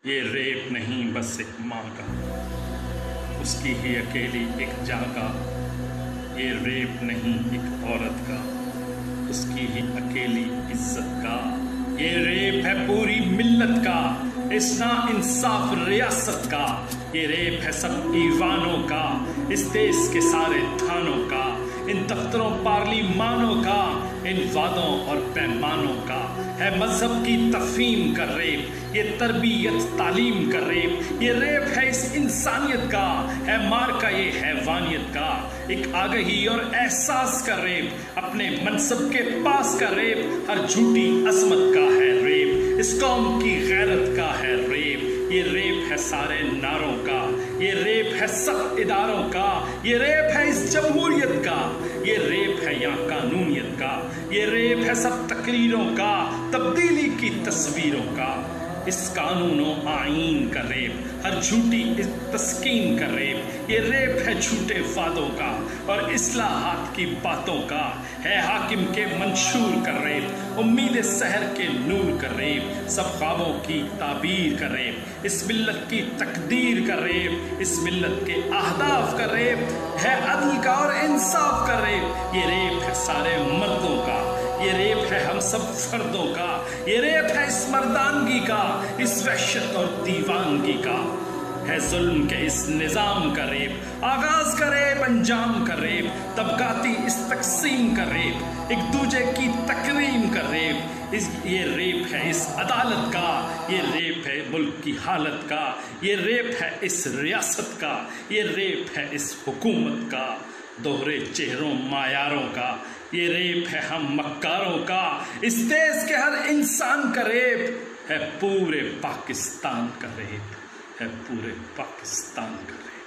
یہ ریپ نہیں بس ایک ماں کا، اس کی ہی اکیلی ایک جاں کا۔ یہ ریپ نہیں ایک عورت کا، اس کی ہی اکیلی عزت کا۔ یہ ریپ ہے پوری ملت کا، اس نا انصاف ریاست کا۔ یہ ریپ ہے سب ایوانوں کا، اس دیس کے سارے تھانوں کا، ان دفتروں پارلیمانوں کا، ان وعدوں اور پیمانوں کا۔ ہے مذہب کی تفہیم کا ریپ، یہ تربیت تعلیم کا ریپ۔ یہ ریپ ہے اس انسانیت کا، ہے مارکا یہ حیوانیت کا۔ ایک آگہی اور احساس کا ریپ، اپنے منصب کے پاس کا ریپ۔ ہر جھوٹی عظمت کا ہے ریپ، اس قوم کی غیرت کا ہے ریپ۔ یہ ریپ ہے سارے نعروں کا، یہ ریپ ہے سب اداروں کا۔ یہ ریپ ہے اس جمہوریت کا، یہ ریپ ہے یہاں قانونیت کا۔ یہ ریپ ہے سب تقریروں کا، تبدیلی کی تصویروں کا۔ اس قانون و آئین کا ریپ، ہر جھوٹی تسکین کا ریپ۔ یہ ریپ ہے جھوٹے وعدوں کا اور اصلاحات کی باتوں کا۔ ہے حاکم کے منشور کا ریپ، امید سحر کے نور کا ریپ۔ سب خوابوں کی تعبیر کا ریپ، اس ملت کی تقدیر کا ریپ۔ اس ملت کے اہداف کا ریپ، ہے عدل کا اور انصاف کا ریپ۔ یہ ریپ ہے سارے مردوں کا، یہ ریپ ہے ہم سب فردوں کا۔ یہ ریپ ہے اس مردانگی کا، اس وحشت اور دیوانگی کا۔ ہے ظلم کے اس نظام کا ریپ، آغاز کا ریپ انجام کا ریپ۔ طبقاتی اس تقسیم کا ریپ، ایک دوجے کی تکریم کا ریپ۔ یہ ریپ ہے اس عدالت کا، یہ ریپ ہے ملک کی حالت کا۔ یہ ریپ ہے اس ریاست کا، یہ ریپ ہے اس حکومت کا۔ دوہرے چہروں معیاروں کا، یہ ریپ ہے ہم مکاروں کا۔ اس دیس کے ہر انسان کا ریپ، ہے پورے پاکستان کا ریپ، ہے پورے پاکستان کا ریپ۔